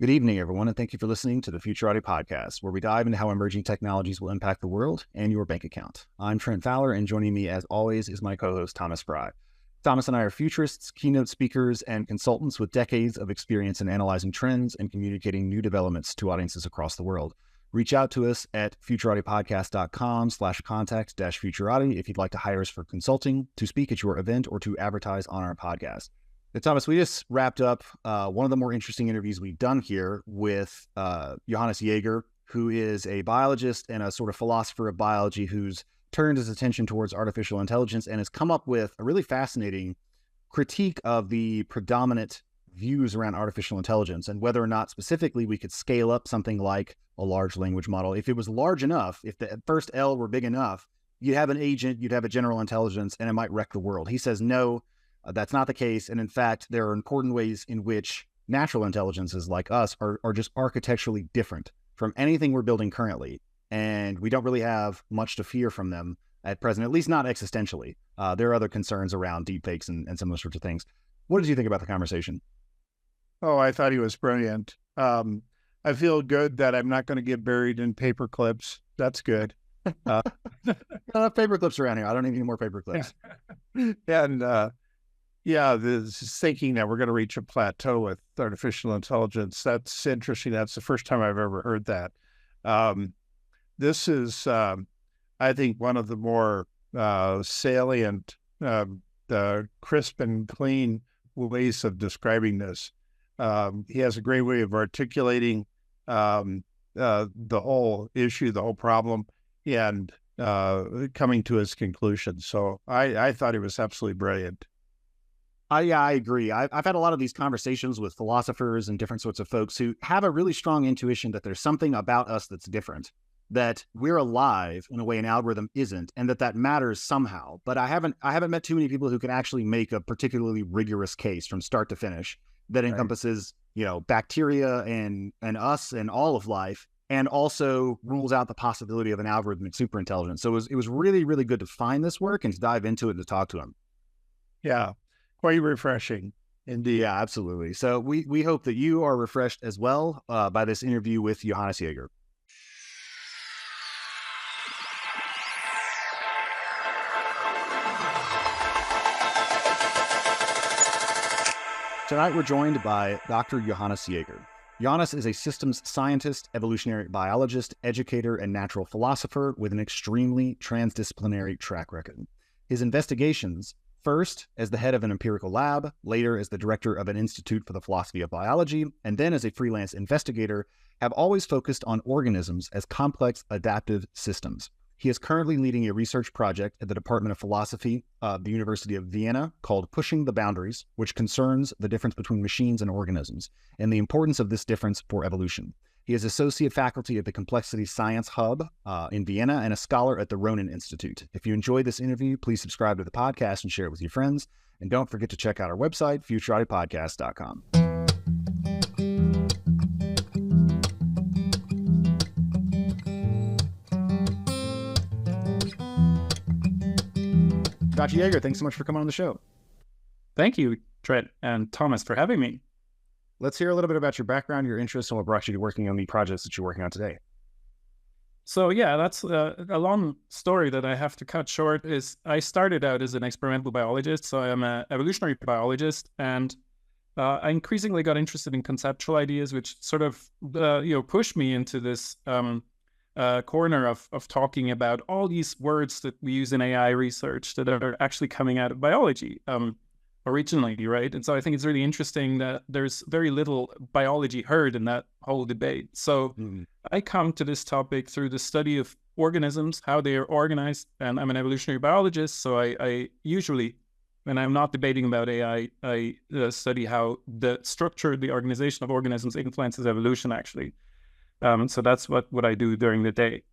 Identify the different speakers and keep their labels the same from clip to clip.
Speaker 1: Good evening, everyone, and thank you for listening to the Futurati Podcast, where we dive into how emerging technologies will impact the world and your bank account. I'm Trent Fowler, and joining me, as always, is my co-host, Thomas Fry. Thomas and I are futurists, keynote speakers, and consultants with decades of experience in analyzing trends and communicating new developments to audiences across the world. Reach out to us at futuratipodcast.com/contact-futurati if you'd like to hire us for consulting, to speak at your event, or to advertise on our podcast. And Thomas, we just wrapped up one of the more interesting interviews we've done here with Johannes Jaeger, who is a biologist and a sort of philosopher of biology who's turned his attention towards artificial intelligence and has come up with a really fascinating critique of the predominant views around artificial intelligence and whether or not specifically we could scale up something like a large language model. If it was large enough, if the first L were big enough, you'd have an agent, you'd have a general intelligence, and it might wreck the world. He says, no, that's not the case. And in fact, there are important ways in which natural intelligences like us are just architecturally different from anything we're building currently. And we don't really have much to fear from them at present, at least not existentially. There are other concerns around deepfakes and some of those sorts of things. What did you think about the conversation?
Speaker 2: Oh, I thought he was brilliant. I feel good that I'm not going to get buried in paper clips. That's good.
Speaker 1: Paper clips around here. I don't need any more paper clips.
Speaker 2: And this thinking that we're going to reach a plateau with artificial intelligence, that's interesting. That's the first time I've ever heard that. This is, I think, one of the more salient, crisp and clean ways of describing this. He has a great way of articulating the whole issue, the whole problem, and coming to his conclusion. So I thought he was absolutely brilliant.
Speaker 1: I agree. I've had a lot of these conversations with philosophers and different sorts of folks who have a really strong intuition that there's something about us that's different, that we're alive in a way an algorithm isn't, and that matters somehow. But I haven't met too many people who can actually make a particularly rigorous case from start to finish that encompasses, bacteria and us and all of life, and also rules out the possibility of an algorithmic superintelligence. So it was really, really good to find this work and to dive into it and to talk to him.
Speaker 2: Yeah. Quite refreshing, indeed.
Speaker 1: Yeah, absolutely. So we hope that you are refreshed as well by this interview with Johannes Jaeger. Tonight we're joined by Dr. Johannes Jaeger. Johannes is a systems scientist, evolutionary biologist, educator, and natural philosopher with an extremely transdisciplinary track record. His investigations, first as the head of an empirical lab, later as the director of an institute for the philosophy of biology, and then as a freelance investigator, have always focused on organisms as complex adaptive systems. He is currently leading a research project at the Department of Philosophy of the University of Vienna called Pushing the Boundaries, which concerns the difference between machines and organisms and the importance of this difference for evolution. He is associate faculty at the Complexity Science Hub in Vienna and a scholar at the Ronin Institute. If you enjoyed this interview, please subscribe to the podcast and share it with your friends. And don't forget to check out our website, futuratipodcast.com. Dr. Jaeger, thanks so much for coming on the show.
Speaker 3: Thank you, Trent and Thomas, for having me.
Speaker 1: Let's hear a little bit about your background, your interests, and what brought you to working on the projects that you're working on today.
Speaker 3: So yeah, that's a long story that I have to cut short. I started out as an experimental biologist, so I'm an evolutionary biologist, and I increasingly got interested in conceptual ideas, which sort of pushed me into this corner of talking about all these words that we use in AI research that are actually coming out of biology. Originally, right? And so I think it's really interesting that there's very little biology heard in that whole debate. So I come to this topic through the study of organisms, how they are organized, and I'm an evolutionary biologist, so I usually, when I'm not debating about AI, I study how the structure, the organization of organisms influences evolution, actually. So that's what I do during the day.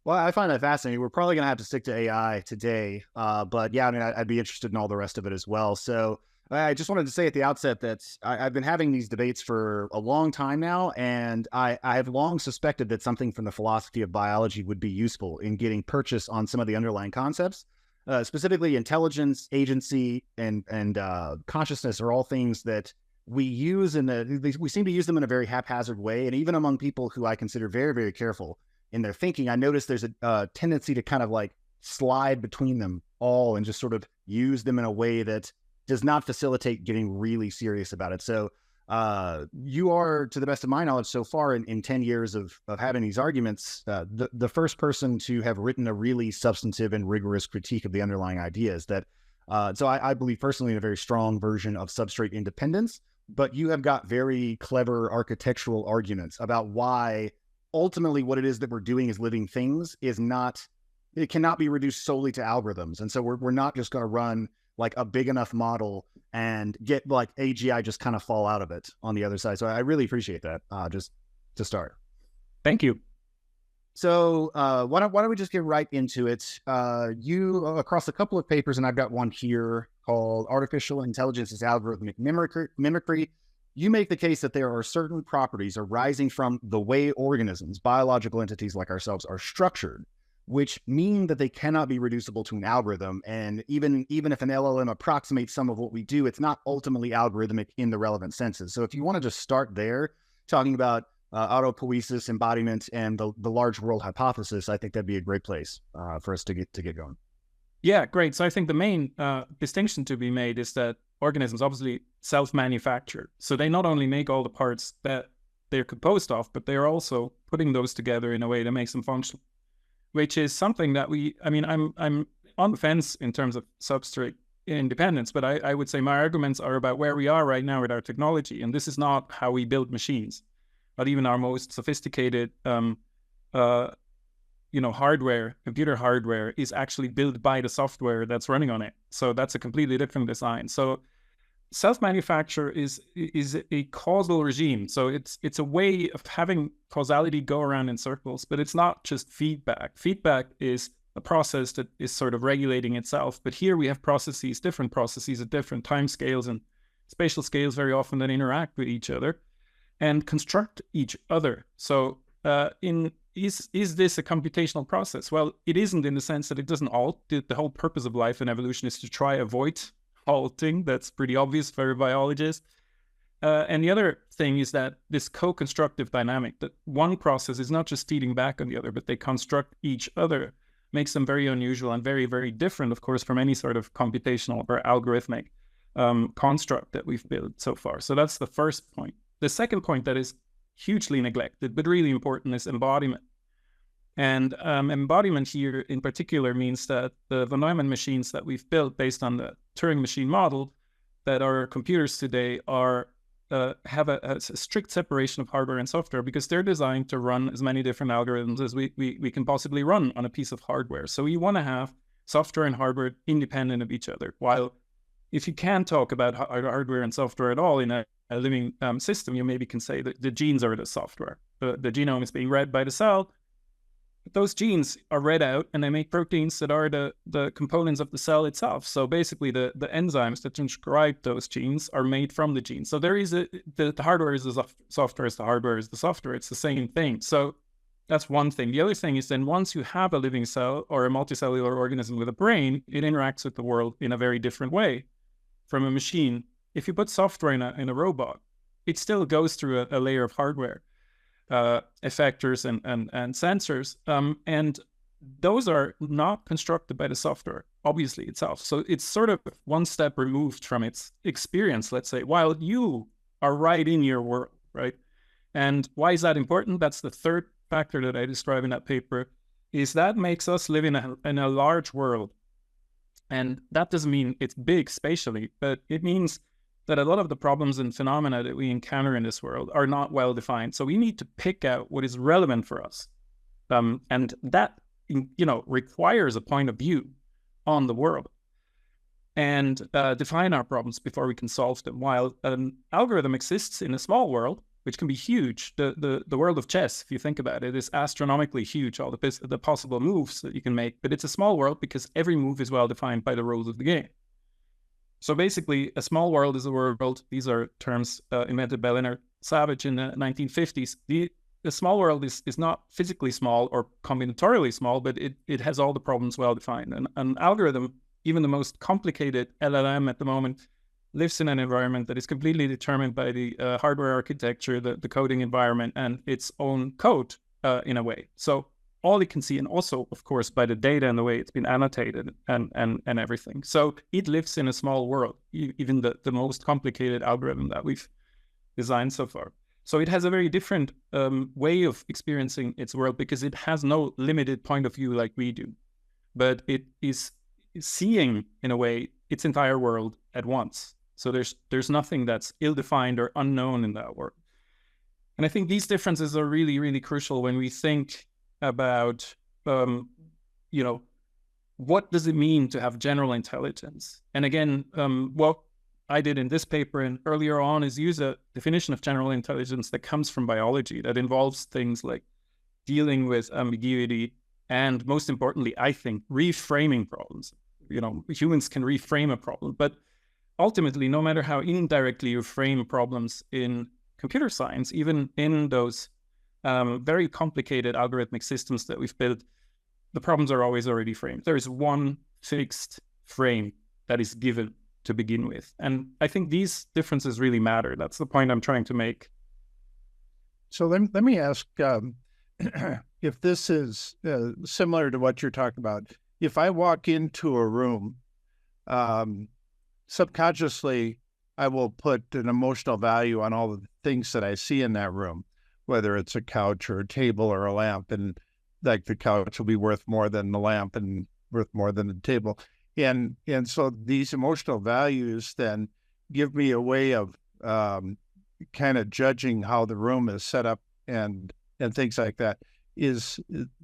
Speaker 1: Well, I find that fascinating. We're probably going to have to stick to AI today. But yeah, I mean, I'd be interested in all the rest of it as well. So I just wanted to say at the outset that I've been having these debates for a long time now, and I have long suspected that something from the philosophy of biology would be useful in getting purchase on some of the underlying concepts. Specifically, intelligence, agency, and consciousness are all things that we seem to use them in a very haphazard way. And even among people who I consider very, very careful in their thinking, I notice there's a tendency to kind of like slide between them all and just sort of use them in a way that does not facilitate getting really serious about it. So you are, to the best of my knowledge so far in 10 years of having these arguments, the first person to have written a really substantive and rigorous critique of the underlying ideas that, so I believe personally in a very strong version of substrate independence, but you have got very clever architectural arguments about why ultimately what it is that we're doing as living things it cannot be reduced solely to algorithms. And so we're not just going to run like a big enough model and get like AGI just kind of fall out of it on the other side. So I really appreciate that, just to start.
Speaker 3: Thank you.
Speaker 1: So why don't we just get right into it? You, across a couple of papers, and I've got one here called Artificial Intelligence as Algorithmic Mimicry, you make the case that there are certain properties arising from the way organisms, biological entities like ourselves, are structured, which mean that they cannot be reducible to an algorithm. And even if an LLM approximates some of what we do, it's not ultimately algorithmic in the relevant senses. So if you want to just start there, talking about autopoiesis, embodiment, and the large world hypothesis, I think that'd be a great place for us to get going.
Speaker 3: Yeah, great. So I think the main distinction to be made is that organisms obviously self-manufacture. So they not only make all the parts that they're composed of, but they're also putting those together in a way that makes them functional, which is something that I'm on the fence in terms of substrate independence, but I would say my arguments are about where we are right now with our technology. And this is not how we build machines, but even our most sophisticated hardware, computer hardware, is actually built by the software that's running on it. So that's a completely different design. So self-manufacture is a causal regime. So it's a way of having causality go around in circles, but it's not just feedback. Feedback is a process that is sort of regulating itself. But here we have different processes at different time scales and spatial scales very often that interact with each other and construct each other. So is this a computational process? Well, it isn't, in the sense that it doesn't halt. The whole purpose of life and evolution is to try avoid halting. That's pretty obvious for a biologist. And the other thing is that this co-constructive dynamic, that one process is not just feeding back on the other, but they construct each other, makes them very unusual and very, very different, of course, from any sort of computational or algorithmic construct that we've built so far. So that's the first point. The second point that is hugely neglected, but really important, is embodiment. And embodiment here in particular means that the von Neumann machines that we've built based on the Turing machine model, that our computers today have a strict separation of hardware and software, because they're designed to run as many different algorithms as we can possibly run on a piece of hardware. So we want to have software and hardware independent of each other. While if you can't talk about hardware and software at all in a living system, you maybe can say that the genes are the software. The genome is being read by the cell. But those genes are read out and they make proteins that are the components of the cell itself. So basically the enzymes that transcribe those genes are made from the genes. So there is the hardware is the software, is the hardware is the software. It's the same thing. So that's one thing. The other thing is then once you have a living cell or a multicellular organism with a brain, it interacts with the world in a very different way from a machine. If you put software in a robot, it still goes through a layer of hardware. Effectors and sensors, and those are not constructed by the software, obviously, itself. So it's sort of one step removed from its experience, let's say, while you are right in your world, right? And why is that important? That's the third factor that I describe in that paper, is that makes us live in a large world. And that doesn't mean it's big spatially, but it means that a lot of the problems and phenomena that we encounter in this world are not well defined. So we need to pick out what is relevant for us. And that, requires a point of view on the world and define our problems before we can solve them. While an algorithm exists in a small world, which can be huge. The world of chess, if you think about it, is astronomically huge, all the possible moves that you can make. But it's a small world because every move is well defined by the rules of the game. So basically, a small world is a world. These are terms invented by Leonard Savage in the 1950s. The small world is not physically small or combinatorially small, but it has all the problems well defined. And an algorithm, even the most complicated LLM at the moment, lives in an environment that is completely determined by the hardware architecture, the coding environment, and its own code in a way. So all it can see, and also, of course, by the data and the way it's been annotated and everything. So it lives in a small world, even the most complicated algorithm that we've designed so far. So it has a very different way of experiencing its world, because it has no limited point of view like we do, but it is seeing, in a way, its entire world at once. So there's nothing that's ill-defined or unknown in that world. And I think these differences are really, really crucial when we think about, what does it mean to have general intelligence? And again, what I did in this paper and earlier on is use a definition of general intelligence that comes from biology, that involves things like dealing with ambiguity and, most importantly, I think, reframing problems. Humans can reframe a problem, but ultimately, no matter how indirectly you frame problems in computer science, even in those very complicated algorithmic systems that we've built, the problems are always already framed. There is one fixed frame that is given to begin with. And I think these differences really matter. That's the point I'm trying to make.
Speaker 2: So let me ask if this is similar to what you're talking about. If I walk into a room, subconsciously, I will put an emotional value on all the things that I see in that room, whether it's a couch or a table or a lamp, and like the couch will be worth more than the lamp and worth more than the table. And so these emotional values then give me a way of kind of judging how the room is set up and things like that.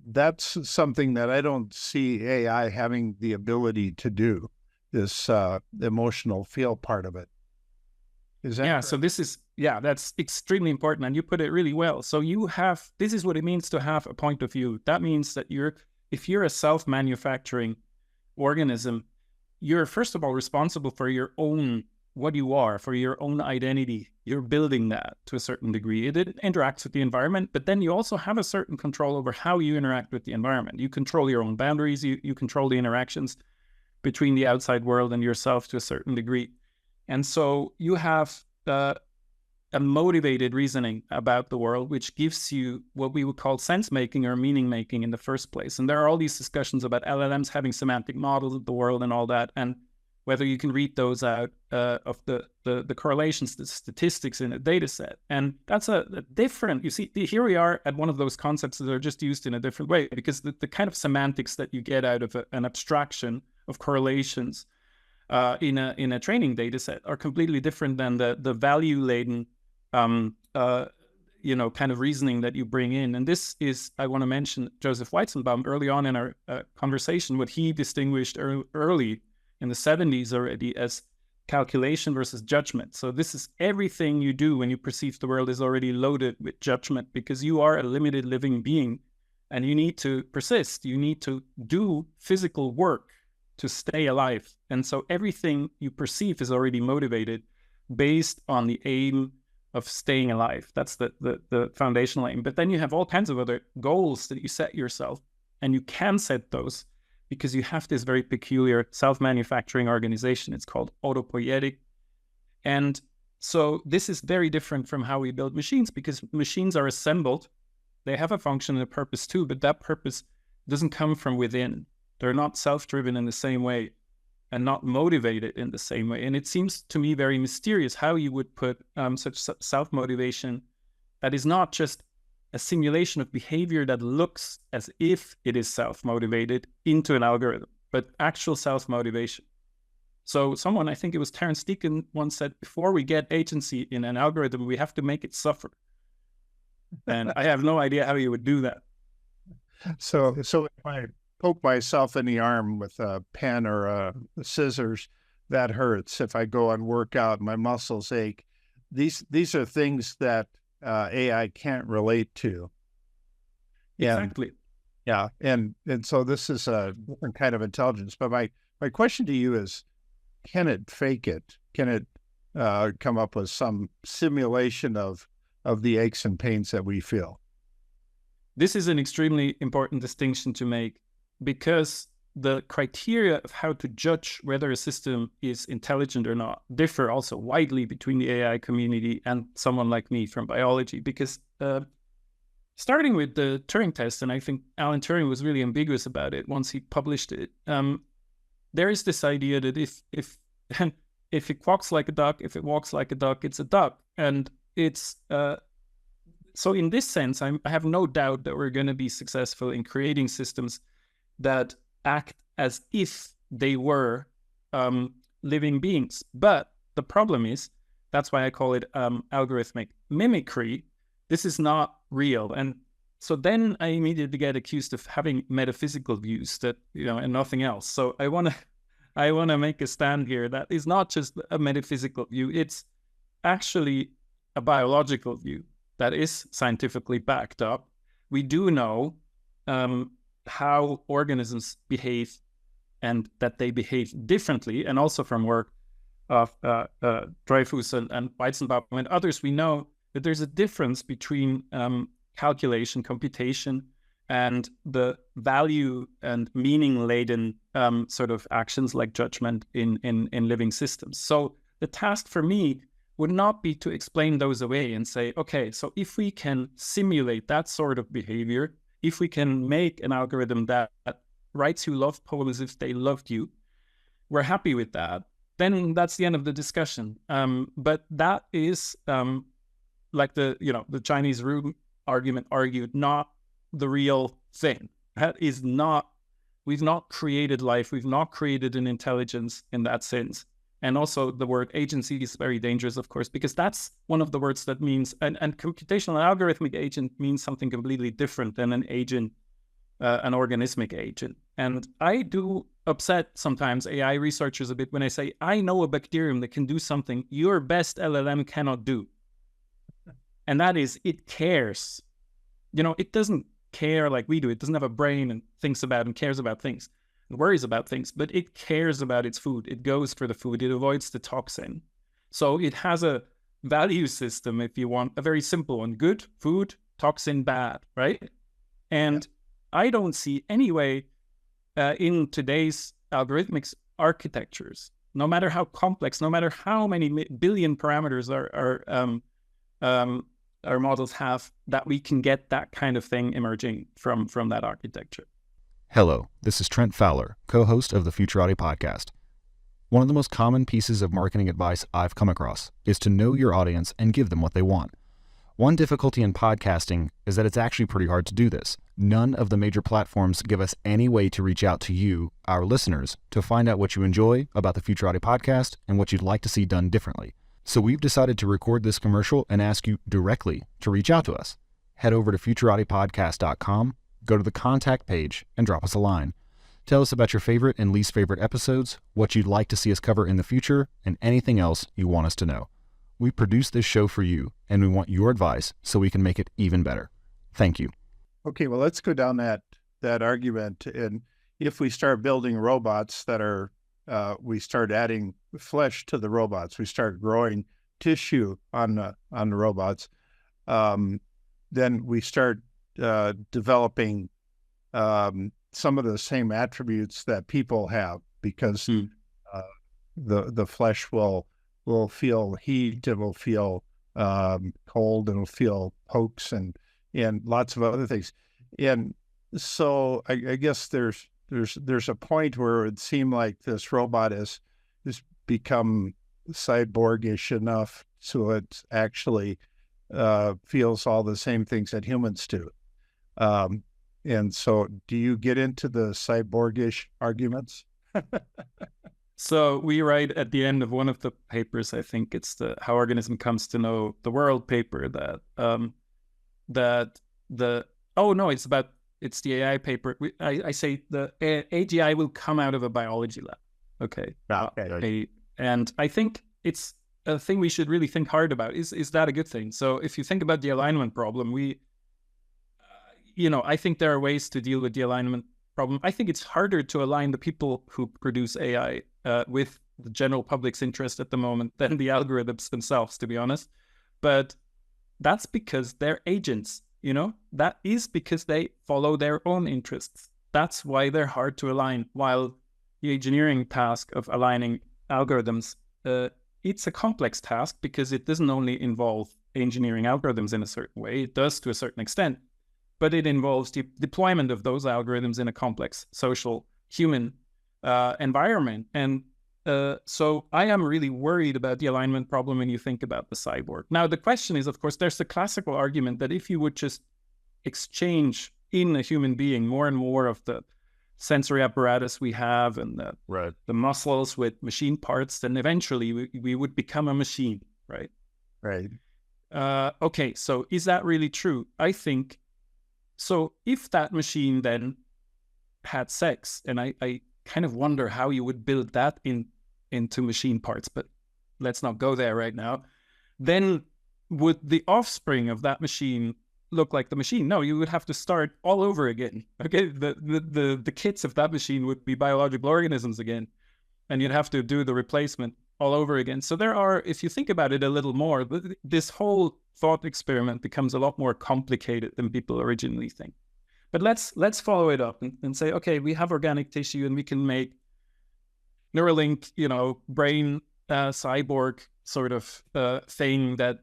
Speaker 2: That's something that I don't see AI having the ability to do, this emotional feel part of it. Is that correct?
Speaker 3: So that's extremely important. And you put it really well. So this is what it means to have a point of view. That means that if you're a self-manufacturing organism, you're first of all responsible for your own, what you are, for your own identity. You're building that to a certain degree. It interacts with the environment, but then you also have a certain control over how you interact with the environment. You control your own boundaries. You control the interactions between the outside world and yourself to a certain degree. And so you have a motivated reasoning about the world, which gives you what we would call sense-making or meaning-making in the first place. And there are all these discussions about LLMs having semantic models of the world and all that, and whether you can read those out of the correlations, the statistics in a data set. And that's a different, you see, here we are at one of those concepts that are just used in a different way, because the kind of semantics that you get out of an abstraction of correlations in a training data set are completely different than the value-laden kind of reasoning that you bring in. And this is, I want to mention Joseph Weizenbaum early on in our conversation, what he distinguished early in the 70s already as calculation versus judgment. So this is everything you do when you perceive the world is already loaded with judgment, because you are a limited living being and you need to persist. You need to do physical work to stay alive. And so everything you perceive is already motivated based on the aim of staying alive. That's the foundational aim. But then you have all kinds of other goals that you set yourself, and you can set those because you have this very peculiar self-manufacturing organization. It's called autopoietic. And so this is very different from how we build machines, because machines are assembled. They have a function and a purpose too, but that purpose doesn't come from within. They're not self-driven in the same way and not motivated in the same way. And it seems to me very mysterious how you would put such self-motivation that is not just a simulation of behavior that looks as if it is self-motivated into an algorithm, but actual self-motivation. So someone, I think it was Terence Deacon, once said, before we get agency in an algorithm, we have to make it suffer. And I have no idea how you would do that.
Speaker 2: So if I poke myself in the arm with a pen or scissors, that hurts. If I go and work out, my muscles ache. These are things that AI can't relate to.
Speaker 3: Exactly.
Speaker 2: Yeah, and so this is a different kind of intelligence. But my question to you is, can it fake it? Can it come up with some simulation of the aches and pains that we feel?
Speaker 3: This is an extremely important distinction to make, because the criteria of how to judge whether a system is intelligent or not differ also widely between the AI community and someone like me from biology, because starting with the Turing test, and I think Alan Turing was really ambiguous about it once he published it, there is this idea that if it quacks like a duck, if it walks like a duck, it's a duck. And it's so in this sense, I have no doubt that we're going to be successful in creating systems that act as if they were living beings. But the problem is, that's why I call it algorithmic mimicry. This is not real. And so then I immediately get accused of having metaphysical views that, and nothing else. So I want to make a stand here that is not just a metaphysical view. It's actually a biological view that is scientifically backed up. We do know how organisms behave, and that they behave differently. And also from work of Dreyfus and Weizenbaum and others, we know that there's a difference between calculation, computation, and the value and meaning-laden sort of actions like judgment in living systems. So the task for me would not be to explain those away and say, okay, so if we can simulate that sort of behavior, if we can make an algorithm that writes you love poems as if they loved you, we're happy with that, then that's the end of the discussion. But that is like the Chinese room argument argued, not the real thing. That is not, we've not created life, we've not created an intelligence in that sense. And also the word agency is very dangerous, of course, because that's one of the words that means, and computational algorithmic agent means something completely different than an agent, an organismic agent. And I do upset sometimes AI researchers a bit when I say, I know a bacterium that can do something your best LLM cannot do. And that is, it cares. It doesn't care like we do. It doesn't have a brain and thinks about and cares about things and worries about things, but it cares about its food. It goes for the food. It avoids the toxin. So it has a value system, if you want, a very simple one: good, food, toxin, bad, right? And I don't see any way in today's algorithmic architectures, no matter how complex, no matter how many billion parameters our models have, that we can get that kind of thing emerging from that architecture.
Speaker 1: Hello, this is Trent Fowler, co-host of the Futurati podcast. One of the most common pieces of marketing advice I've come across is to know your audience and give them what they want. One difficulty in podcasting is that it's actually pretty hard to do this. None of the major platforms give us any way to reach out to you, our listeners, to find out what you enjoy about the Futurati podcast and what you'd like to see done differently. So we've decided to record this commercial and ask you directly to reach out to us. Head over to futuratipodcast.com, go to the contact page, and drop us a line. Tell us about your favorite and least favorite episodes, what you'd like to see us cover in the future, and anything else you want us to know. We produce this show for you, and we want your advice so we can make it even better. Thank you.
Speaker 2: Okay, well, let's go down that argument. And if we start building robots that are, we start adding flesh to the robots, we start growing tissue on the robots, then we start developing some of the same attributes that people have, because the flesh will feel heat, it will feel cold, it'll feel pokes and lots of other things. And so I guess there's a point where it would seem like this robot has become cyborgish enough so it actually feels all the same things that humans do. And so do you get into the cyborgish arguments?
Speaker 3: So we write at the end of one of the papers, I think it's the How Organism Comes to Know the World paper, it's the AI paper. I say the AGI will come out of a biology lab. Okay. And I think it's a thing we should really think hard about. Is that a good thing? So if you think about the alignment problem, I think there are ways to deal with the alignment problem. I think it's harder to align the people who produce AI with the general public's interest at the moment than the algorithms themselves, to be honest. But that's because they're agents, that is because they follow their own interests. That's why they're hard to align. While the engineering task of aligning algorithms, it's a complex task because it doesn't only involve engineering algorithms in a certain way, it does to a certain extent, but it involves the deployment of those algorithms in a complex social human environment. And so I am really worried about the alignment problem when you think about the cyborg. Now, the question is, of course, there's the classical argument that if you would just exchange in a human being more and more of the sensory apparatus we have and the muscles with machine parts, then eventually we would become a machine, right?
Speaker 1: Right.
Speaker 3: Okay, so is that really true? I think so. If that machine then had sex, and I kind of wonder how you would build that into machine parts, but let's not go there right now. Then would the offspring of that machine look like the machine? No, you would have to start all over again. Okay, the kids of that machine would be biological organisms again, and you'd have to do the replacement all over again. So there are, if you think about it a little more, this whole thought experiment becomes a lot more complicated than people originally think. But let's follow it up and say, okay, we have organic tissue and we can make Neuralink, brain cyborg sort of thing that,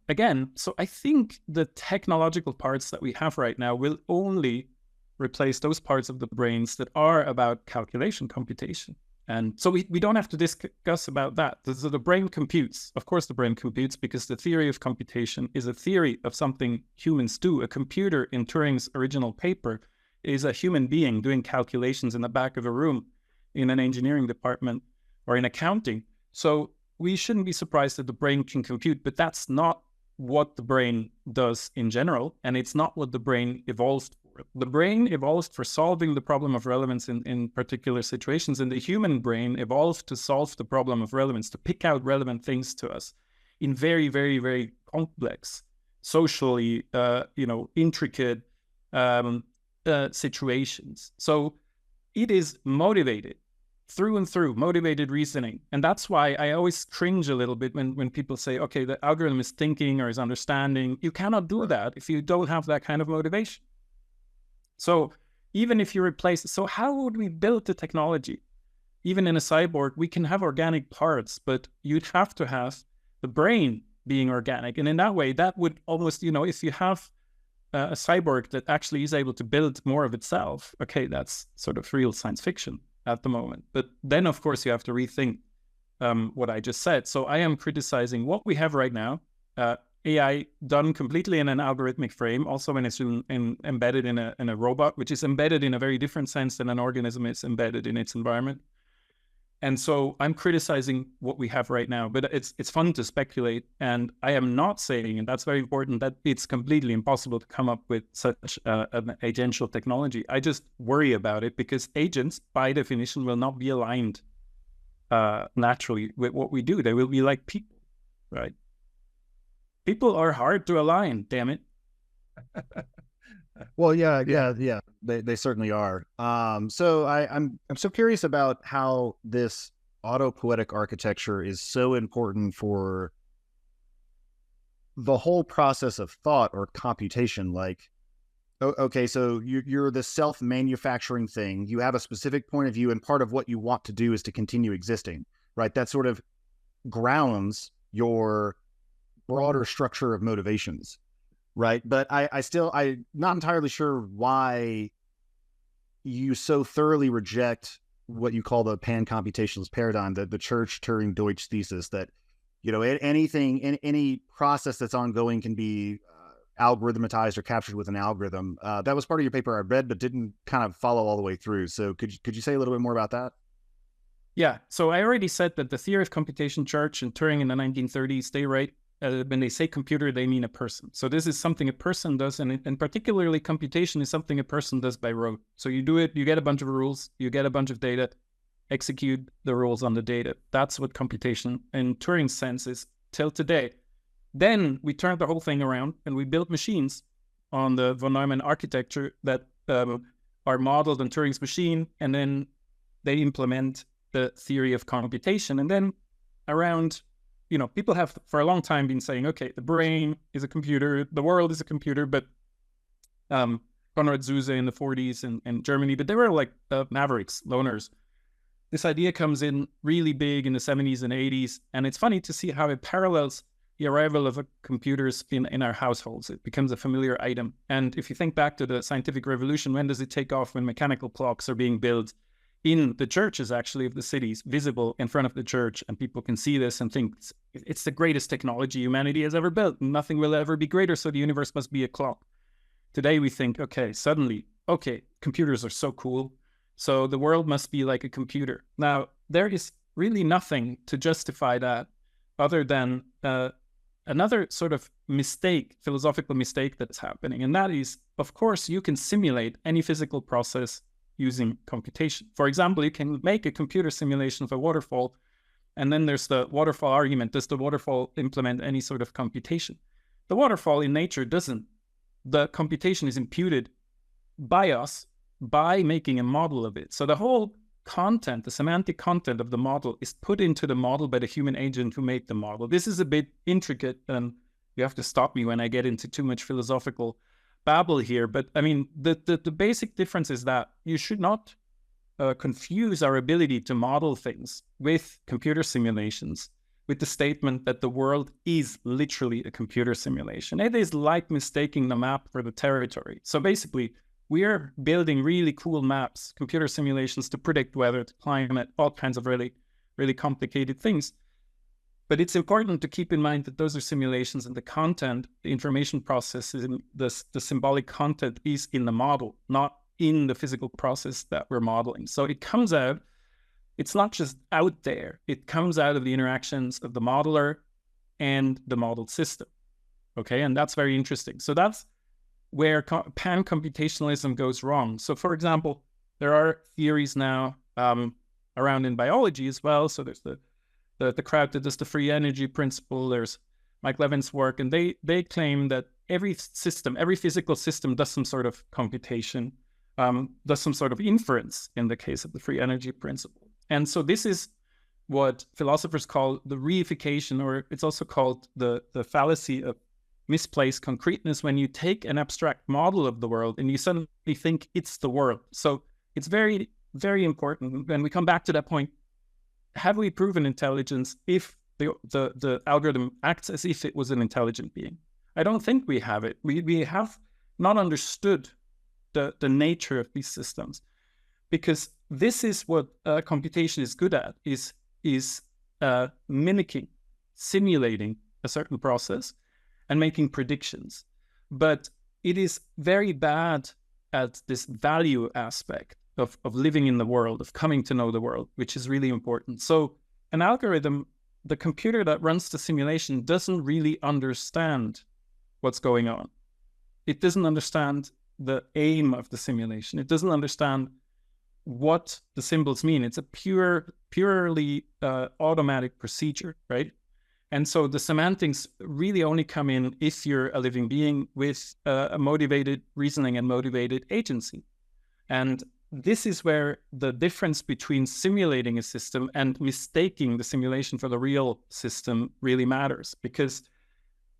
Speaker 3: again, so I think the technological parts that we have right now will only replace those parts of the brains that are about calculation, computation. And so we don't have to discuss about that. So the brain computes. Of course, the brain computes because the theory of computation is a theory of something humans do. A computer in Turing's original paper is a human being doing calculations in the back of a room in an engineering department or in accounting. So we shouldn't be surprised that the brain can compute, but that's not what the brain does in general, and it's not what the brain evolved for. The brain evolved for solving the problem of relevance in particular situations, and the human brain evolved to solve the problem of relevance, to pick out relevant things to us in very, very, very complex, socially, intricate situations. So it is motivated through and through, motivated reasoning. And that's why I always cringe a little bit when people say, okay, the algorithm is thinking or is understanding. You cannot do that if you don't have that kind of motivation. So even if you replace, so how would we build the technology? Even in a cyborg, we can have organic parts, but you'd have to have the brain being organic. And in that way, that would almost, if you have a cyborg that actually is able to build more of itself, okay, that's sort of real science fiction at the moment. But then, of course, you have to rethink what I just said. So I am criticizing what we have right now, AI done completely in an algorithmic frame, also when it's embedded in a robot, which is embedded in a very different sense than an organism is embedded in its environment. And so I'm criticizing what we have right now, but it's fun to speculate. And I am not saying, and that's very important, that it's completely impossible to come up with such an agential technology. I just worry about it because agents, by definition, will not be aligned naturally with what we do. They will be like people, right? People are hard to align, damn it.
Speaker 1: Well, yeah. They certainly are. So I'm so curious about how this autopoietic architecture is so important for the whole process of thought or computation. Like, okay, so you're the self-manufacturing thing. You have a specific point of view, and part of what you want to do is to continue existing, right? That sort of grounds your broader structure of motivations. Right. But I'm not entirely sure why you so thoroughly reject what you call the pan-computationalist paradigm, the Church-Turing-Deutsch thesis that, any process that's ongoing can be algorithmatized or captured with an algorithm. That was part of your paper I read, but didn't kind of follow all the way through. So could you say a little bit more about that? Yeah.
Speaker 3: So I already said that the theory of computation, Church and Turing in the 1930s, they write, when they say computer, they mean a person. So this is something a person does, and particularly computation is something a person does by rote. So you do it, you get a bunch of rules, you get a bunch of data, execute the rules on the data. That's what computation in Turing's sense is till today. Then we turned the whole thing around and we built machines on the von Neumann architecture that are modeled on Turing's machine, and then they implement the theory of computation. And then around people have for a long time been saying, okay, the brain is a computer, the world is a computer, but Konrad Zuse in the 40s in Germany, but they were like mavericks, loners. This idea comes in really big in the 70s and 80s, and it's funny to see how it parallels the arrival of computers in our households. It becomes a familiar item. And if you think back to the scientific revolution, when does it take off? When mechanical clocks are being built in the churches, actually, of the cities, visible in front of the church, and people can see this and think it's the greatest technology humanity has ever built. Nothing will ever be greater, so the universe must be a clock. Today we think, suddenly, computers are so cool, so the world must be like a computer. Now, there is really nothing to justify that other than another sort of philosophical mistake that's happening. And that is, of course, you can simulate any physical process using computation. For example, you can make a computer simulation of a waterfall, and then there's the waterfall argument. Does the waterfall implement any sort of computation? The waterfall in nature doesn't. The computation is imputed by us by making a model of it. So the whole content, the semantic content of the model, is put into the model by the human agent who made the model. This is a bit intricate, and you have to stop me when I get into too much philosophical babble here. But I mean, the basic difference is that you should not confuse our ability to model things with computer simulations with the statement that the world is literally a computer simulation. It is like mistaking the map for the territory. So basically, we are building really cool maps, computer simulations to predict weather, to climate, all kinds of really, really complicated things. But it's important to keep in mind that those are simulations, and the content, the information processes, the symbolic content is in the model, not in the physical process that we're modeling. So it comes out, it's not just out there, it comes out of the interactions of the modeler and the modeled system. Okay, and that's very interesting. So that's where pan-computationalism goes wrong. So for example, there are theories now around in biology as well. So there's the crowd that does the free energy principle. There's Mike Levin's work, and they claim that every physical system does some sort of computation, does some sort of inference in the case of the free energy principle. And so this is what philosophers call the reification, or it's also called the fallacy of misplaced concreteness, when you take an abstract model of the world and you suddenly think it's the world. So it's very, very important. When we come back to that point, have we proven intelligence if the algorithm acts as if it was an intelligent being? I don't think we have it. We have not understood the nature of these systems, because this is what computation is good at, is mimicking, simulating a certain process and making predictions. But it is very bad at this value aspect of living in the world, of coming to know the world, which is really important. So an algorithm, the computer that runs the simulation, doesn't really understand what's going on. It doesn't understand the aim of the simulation. It doesn't understand what the symbols mean. It's a purely automatic procedure, right? And so the semantics really only come in if you're a living being with a motivated reasoning and motivated agency. And this is where the difference between simulating a system and mistaking the simulation for the real system really matters, because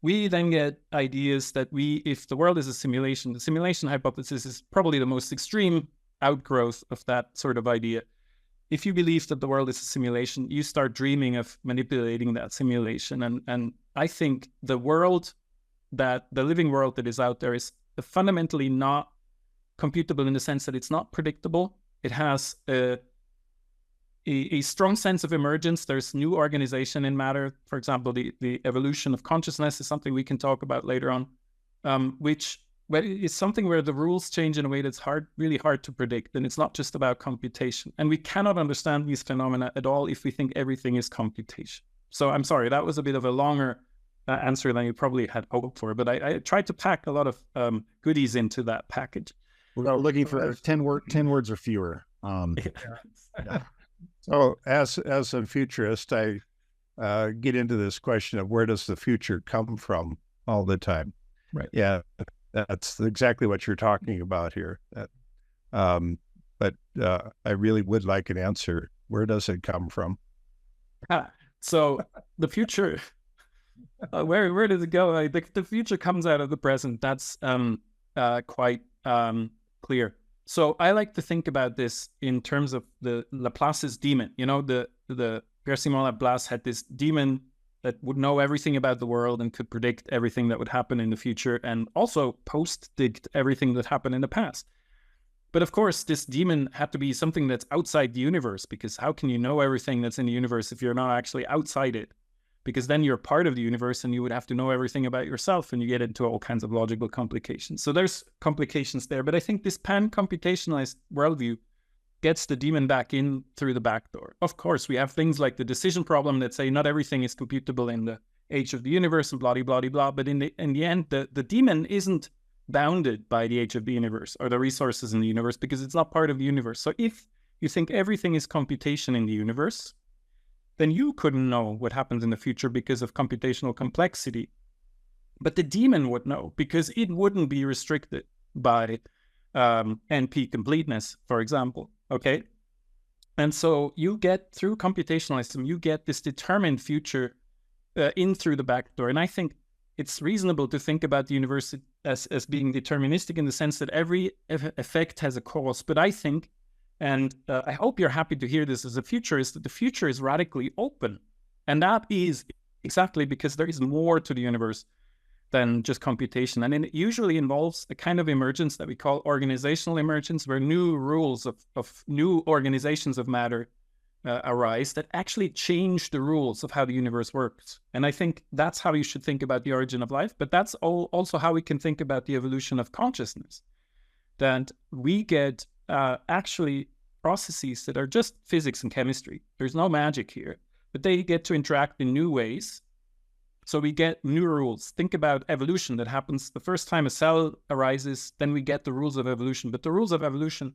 Speaker 3: we then get ideas that if the world is a simulation, the simulation hypothesis is probably the most extreme outgrowth of that sort of idea. If you believe that the world is a simulation, you start dreaming of manipulating that simulation. And I think the living world that is out there is fundamentally not computable in the sense that it's not predictable. It has a strong sense of emergence. There's new organization in matter. For example, the evolution of consciousness is something we can talk about later on, which is something where the rules change in a way that's really hard to predict. And it's not just about computation. And we cannot understand these phenomena at all if we think everything is computation. So I'm sorry, that was a bit of a longer answer than you probably had hoped for, but I tried to pack a lot of goodies into that package.
Speaker 1: We're looking for 10 words or fewer.
Speaker 2: Yeah. So as a futurist, I get into this question of where does the future come from all the time?
Speaker 3: Right.
Speaker 2: Yeah, that's exactly what you're talking about here. But I really would like an answer. Where does it come from?
Speaker 3: So the future, where does it go? The future comes out of the present. That's quite clear. So I like to think about this in terms of the Laplace's demon. You know, the Pierre-Simon Laplace had this demon that would know everything about the world and could predict everything that would happen in the future, and also post-dict everything that happened in the past. But of course, this demon had to be something that's outside the universe, because how can you know everything that's in the universe if you're not actually outside it? Because then you're part of the universe and you would have to know everything about yourself, and you get into all kinds of logical complications. So there's complications there. But I think this pan-computationalized worldview gets the demon back in through the back door. Of course, we have things like the decision problem that say not everything is computable in the age of the universe and blah, blah, blah, blah. But in the end, the demon isn't bounded by the age of the universe or the resources in the universe, because it's not part of the universe. So if you think everything is computation in the universe, then you couldn't know what happens in the future because of computational complexity. But the demon would know, because it wouldn't be restricted by NP completeness, for example. Okay. And so you get, through computationalism, you get this determined future in through the back door. And I think it's reasonable to think about the universe as being deterministic in the sense that every effect has a cause. But I think, and I hope you're happy to hear this as a future, is that the future is radically open. And that is exactly because there is more to the universe than just computation. And it usually involves a kind of emergence that we call organizational emergence, where new rules of new organizations of matter arise that actually change the rules of how the universe works. And I think that's how you should think about the origin of life, but that's also how we can think about the evolution of consciousness. That we get actually processes that are just physics and chemistry. There's no magic here, but they get to interact in new ways. So we get new rules. Think about evolution that happens the first time a cell arises, then we get the rules of evolution. But the rules of evolution,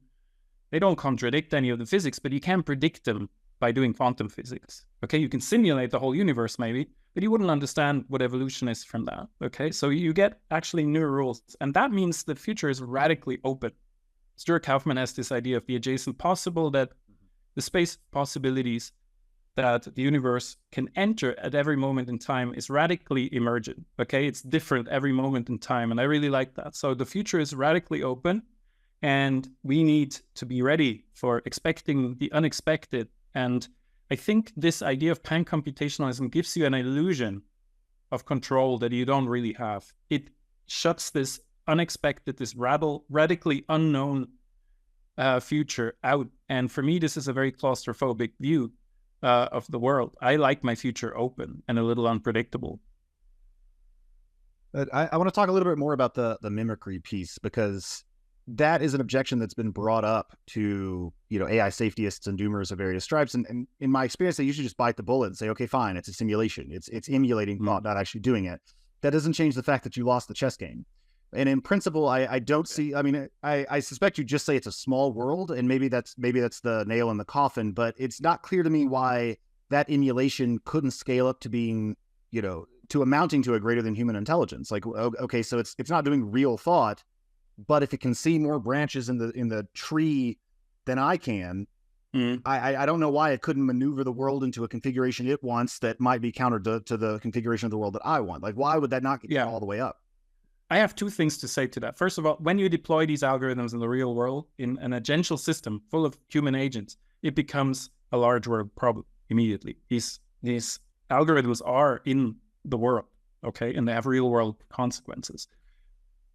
Speaker 3: they don't contradict any of the physics, but you can predict them by doing quantum physics. Okay, you can simulate the whole universe maybe, but you wouldn't understand what evolution is from that. Okay, so you get actually new rules. And that means the future is radically open. Stuart Kauffman has this idea of the adjacent possible, that the space possibilities that the universe can enter at every moment in time is radically emergent. Okay, it's different every moment in time. And I really like that. So the future is radically open, and we need to be ready for expecting the unexpected. And I think this idea of pan-computationalism gives you an illusion of control that you don't really have. It shuts this unexpected, this radically unknown future out. And for me, this is a very claustrophobic view of the world. I like my future open and a little unpredictable.
Speaker 1: I want to talk a little bit more about the mimicry piece, because that is an objection that's been brought up to, AI safetyists and doomers of various stripes. And in my experience, they usually just bite the bullet and say, okay, fine, it's a simulation. It's emulating thought, not actually doing it. That doesn't change the fact that you lost the chess game. And in principle, I don't see, I suspect you just say it's a small world, and maybe that's the nail in the coffin, but it's not clear to me why that emulation couldn't scale up to being, to amounting to a greater than human intelligence. Like, okay, so it's not doing real thought, but if it can see more branches in the tree than I can, I don't know why it couldn't maneuver the world into a configuration it wants that might be counter to the configuration of the world that I want. Like, why would that not get all the way up?
Speaker 3: I have two things to say to that. First of all, when you deploy these algorithms in the real world, in an agential system full of human agents, it becomes a large world problem immediately. These algorithms are in the world, okay, and they have real world consequences.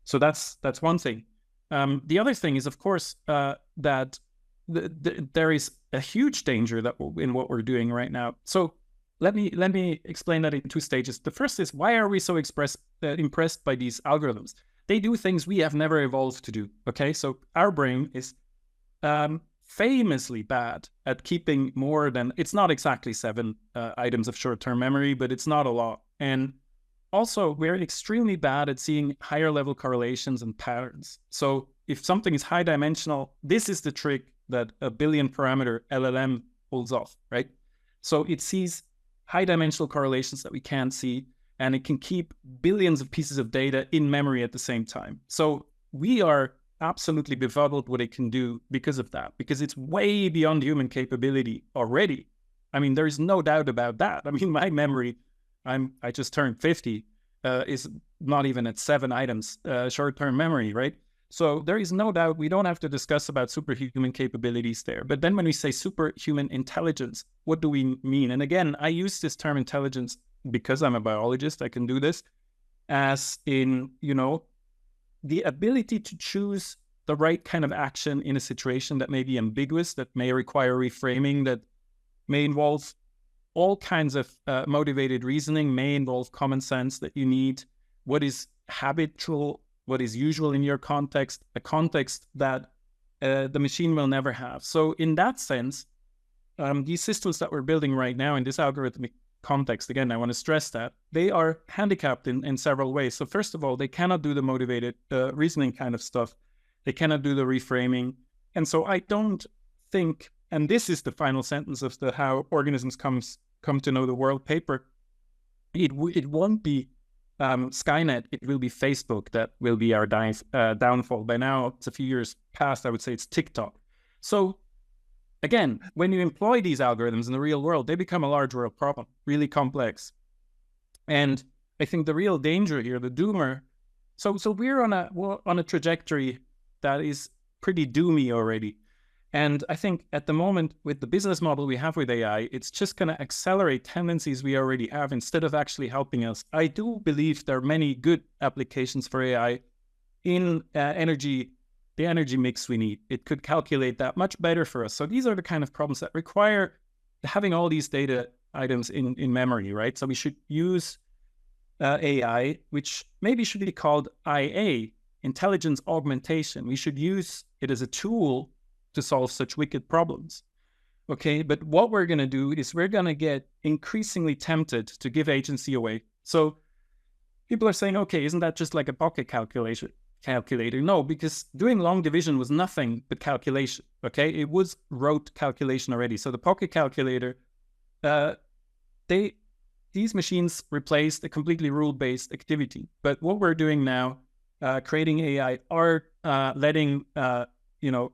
Speaker 3: So that's one thing. The other thing is, of course, that there is a huge danger in what we're doing right now. So let me explain that in two stages. The first is, why are we so impressed by these algorithms? They do things we have never evolved to do. Okay, so our brain is famously bad at keeping more than, it's not exactly 7 items of short-term memory, but it's not a lot. And also, we're extremely bad at seeing higher level correlations and patterns. So if something is high dimensional, this is the trick that a billion parameter LLM pulls off, right? So it sees high dimensional correlations that we can't see, and it can keep billions of pieces of data in memory at the same time. So we are absolutely befuddled what it can do because of that, because it's way beyond human capability already. I mean, there's no doubt about that. I mean, my memory, I just turned 50, is not even at 7 items short-term memory, right? So there is no doubt we don't have to discuss about superhuman capabilities there. But then when we say superhuman intelligence, what do we mean? And again, I use this term intelligence because I'm a biologist. I can do this as in, the ability to choose the right kind of action in a situation that may be ambiguous, that may require reframing, that may involve all kinds of motivated reasoning, may involve common sense that you need, what is habitual, what is usual in your context, a context that the machine will never have. So in that sense, these systems that we're building right now in this algorithmic context, again, I want to stress that, they are handicapped in several ways. So first of all, they cannot do the motivated reasoning kind of stuff. They cannot do the reframing. And so I don't think, and this is the final sentence of the How Organisms Come to Know the World paper, it won't be Skynet, it will be Facebook that will be our downfall. By now, it's a few years past, I would say it's TikTok. So again, when you employ these algorithms in the real world, they become a large world problem, really complex. And I think the real danger here, the doomer, so we're on a trajectory that is pretty doomy already. And I think at the moment, with the business model we have with AI, it's just going to accelerate tendencies we already have instead of actually helping us. I do believe there are many good applications for AI in the energy mix we need. It could calculate that much better for us. So these are the kind of problems that require having all these data items in memory, right? So we should use AI, which maybe should be called IA, intelligence augmentation. We should use it as a tool to solve such wicked problems. Okay, but what we're going to do is we're going to get increasingly tempted to give agency away. So people are saying, okay, isn't that just like a pocket calculator? No, because doing long division was nothing but calculation. Okay, it was rote calculation already. So the pocket calculator, these machines replaced a completely rule-based activity. But what we're doing now, creating AI, are letting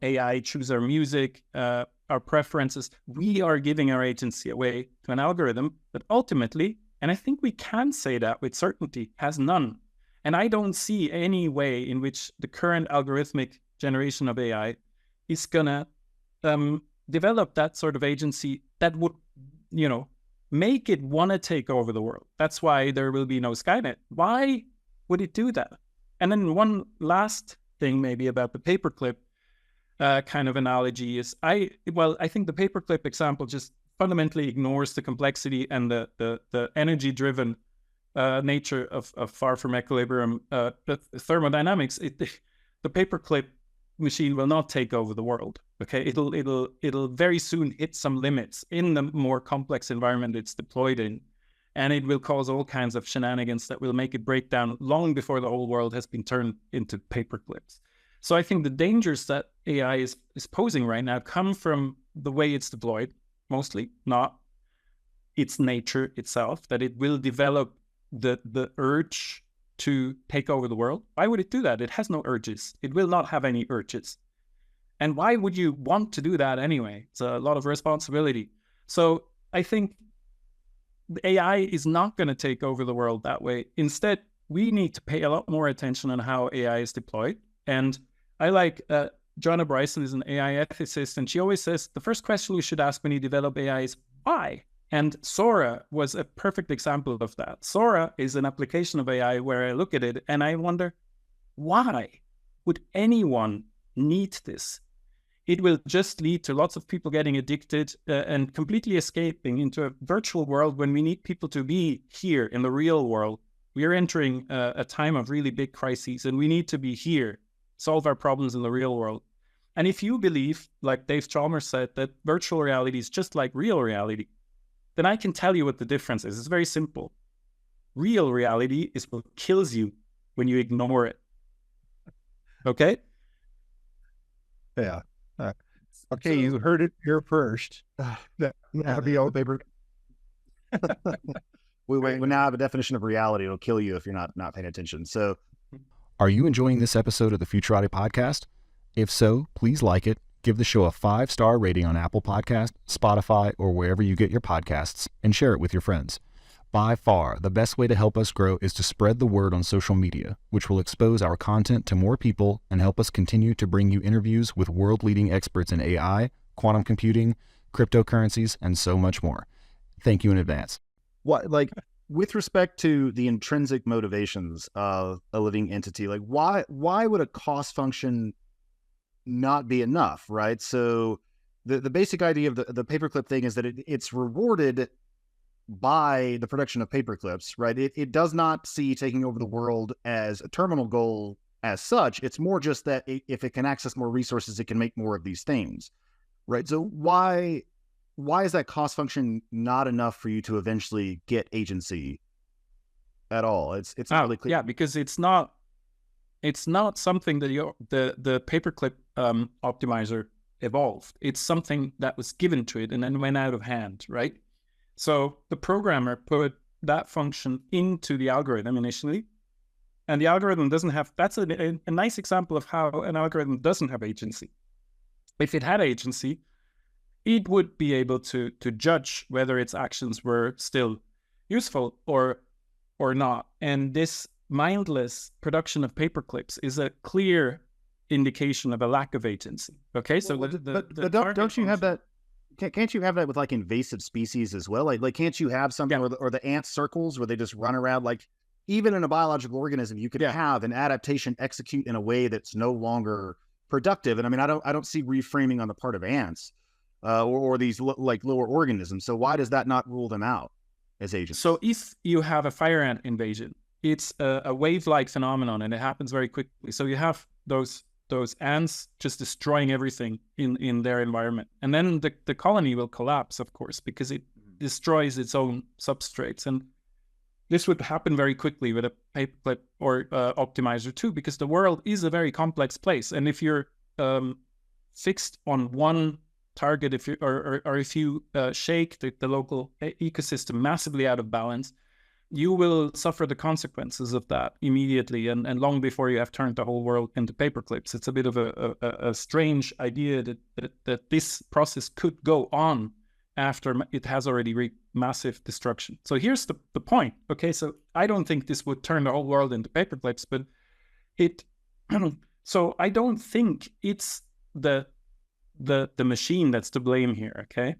Speaker 3: AI choose our music, our preferences. We are giving our agency away to an algorithm that ultimately, and I think we can say that with certainty, has none. And I don't see any way in which the current algorithmic generation of AI is going to develop that sort of agency that would, make it want to take over the world. That's why there will be no Skynet. Why would it do that? And then one last thing maybe about the paperclip kind of analogy is, I think the paperclip example just fundamentally ignores the complexity and the energy-driven nature of far from equilibrium thermodynamics. The paperclip machine will not take over the world. Okay, it'll very soon hit some limits in the more complex environment it's deployed in, and it will cause all kinds of shenanigans that will make it break down long before the whole world has been turned into paperclips. So I think the dangers that AI is posing right now come from the way it's deployed, mostly, not its nature itself, that it will develop the urge to take over the world. Why would it do that? It has no urges. It will not have any urges. And why would you want to do that anyway? It's a lot of responsibility. So I think AI is not going to take over the world that way. Instead, we need to pay a lot more attention on how AI is deployed. And I like Joanna Bryson is an AI ethicist, and she always says the first question we should ask when you develop AI is why? And Sora was a perfect example of that. Sora is an application of AI where I look at it and I wonder, why would anyone need this? It will just lead to lots of people getting addicted and completely escaping into a virtual world when we need people to be here in the real world. We are entering a time of really big crises, and we need to be here, solve our problems in the real world. And if you believe, like Dave Chalmers said, that virtual reality is just like real reality, then I can tell you what the difference is. It's very simple. Real reality is what kills you when you ignore it. Okay?
Speaker 2: Yeah. Okay, you heard it here first. The old paper.
Speaker 1: We now have a definition of reality. It'll kill you if you're not paying attention. So, are you enjoying this episode of the Futurati podcast? If so, please like it. Give the show a 5-star rating on Apple Podcast, Spotify, or wherever you get your podcasts, and share it with your friends. By far, the best way to help us grow is to spread the word on social media, which will expose our content to more people and help us continue to bring you interviews with world-leading experts in AI, quantum computing, cryptocurrencies, and so much more. Thank you in advance. What, like, with respect to the intrinsic motivations of a living entity, like why would a cost function not be enough, right? So the basic idea of the paperclip thing is that it's rewarded by the production of paperclips, right? It does not see taking over the world as a terminal goal as such. It's more just that if it can access more resources, it can make more of these things, right? So why is that cost function not enough for you to eventually get agency at all? It's not really clear.
Speaker 3: Yeah, because it's not something that the paperclip optimizer evolved. It's something that was given to it and then went out of hand, right? So the programmer put that function into the algorithm initially, and the algorithm doesn't have, that's a nice example of how an algorithm doesn't have agency. If it had agency, it would be able to judge whether its actions were still useful or not. And this mindless production of paperclips is a clear indication of a lack of agency. Okay, so
Speaker 1: don't you have that? Can't you have that with like invasive species as well? Like can't you have something, or the ant circles where they just run around? Like even in a biological organism, you could have an adaptation execute in a way that's no longer productive. And I mean, I don't see reframing on the part of ants or these like lower organisms. So why does that not rule them out as agents?
Speaker 3: So if you have a fire ant invasion, it's a wave-like phenomenon, and it happens very quickly. So you have those ants just destroying everything in their environment. And then the colony will collapse, of course, because it destroys its own substrates. And this would happen very quickly with a paperclip or optimizer too, because the world is a very complex place. And if you're fixed on one target, if you shake the local ecosystem massively out of balance, you will suffer the consequences of that immediately and long before you have turned the whole world into paperclips. It's a bit of a strange idea that this process could go on after it has already reached massive destruction. So here's the point. Okay, so I don't think this would turn the whole world into paperclips, but so I don't think it's the machine that's to blame here, okay?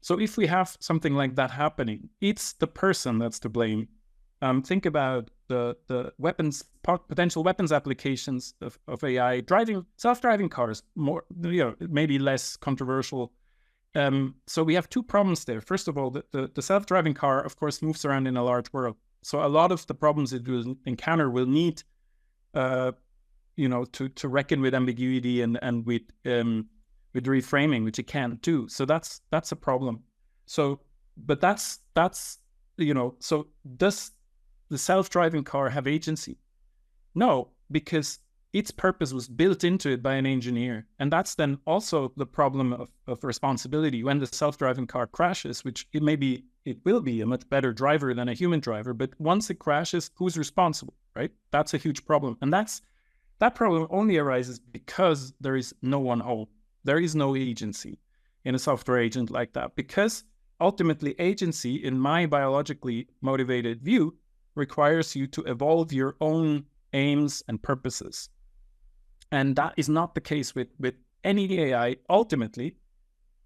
Speaker 3: So if we have something like that happening, it's the person that's to blame. Think about the potential weapons applications of AI, self-driving cars, more, maybe less controversial. So we have two problems there. First of all, the self-driving car, of course, moves around in a large world. So a lot of the problems it will encounter will need, to reckon with ambiguity and with reframing, which it can't do. So that's a problem. So, but that's so does the self-driving car have agency? No, because its purpose was built into it by an engineer. And that's then also the problem of responsibility. When the self-driving car crashes, which it will be a much better driver than a human driver, but once it crashes, who's responsible, right? That's a huge problem. And that problem only arises because there is no one home. There is no agency in a software agent like that, because ultimately agency, in my biologically motivated view, requires you to evolve your own aims and purposes. And that is not the case with any AI. Ultimately,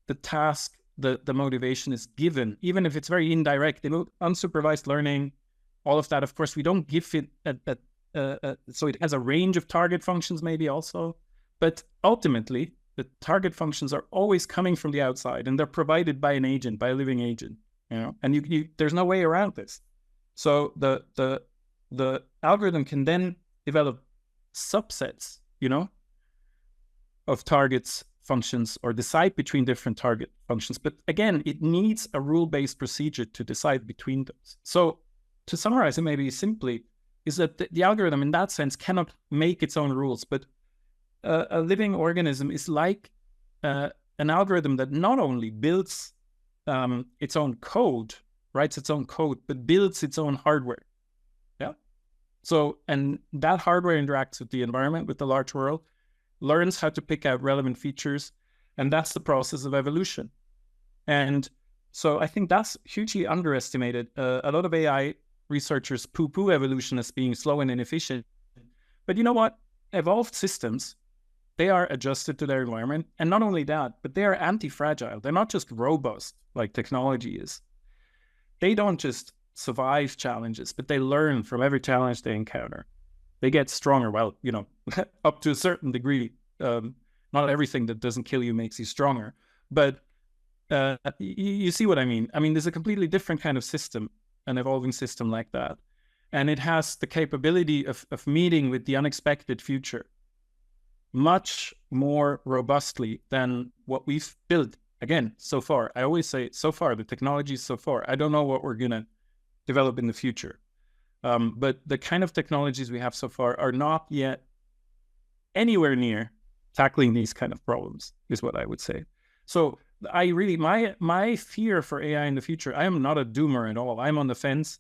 Speaker 3: the task, the motivation is given, even if it's very indirect, unsupervised learning, all of that. Of course, we don't give it so it has a range of target functions maybe also, but ultimately, the target functions are always coming from the outside, and they're provided by an agent, by a living agent, and you there's no way around this. So the algorithm can then develop subsets, of targets functions, or decide between different target functions. But again, it needs a rule-based procedure to decide between those. So to summarize it maybe simply, is that the algorithm in that sense cannot make its own rules, but a living organism is like an algorithm that not only builds its own code, writes its own code, but builds its own hardware. Yeah. So, and that hardware interacts with the environment, with the large world, learns how to pick out relevant features, and that's the process of evolution. And So I think that's hugely underestimated. A lot of AI researchers poo-poo evolution as being slow and inefficient. But you know what? Evolved systems, they are adjusted to their environment. And not only that, but they are anti-fragile. They're not just robust like technology is. They don't just survive challenges, but they learn from every challenge they encounter. They get stronger. Well, up to a certain degree. Not everything that doesn't kill you makes you stronger. But you see what I mean? I mean, there's a completely different kind of system, an evolving system like that. And it has the capability of meeting with the unexpected future much more robustly than what we've built, again, so far. I always say, so far, the technology is so far. I don't know what we're going to develop in the future. But the kind of technologies we have so far are not yet anywhere near tackling these kind of problems, is what I would say. So I really, my fear for AI in the future, I am not a doomer at all. I'm on the fence.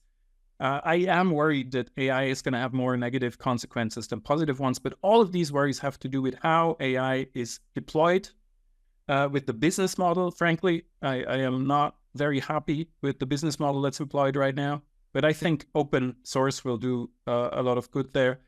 Speaker 3: I am worried that AI is going to have more negative consequences than positive ones, but all of these worries have to do with how AI is deployed, with the business model. Frankly, I am not very happy with the business model that's employed right now, but I think open source will do a lot of good there.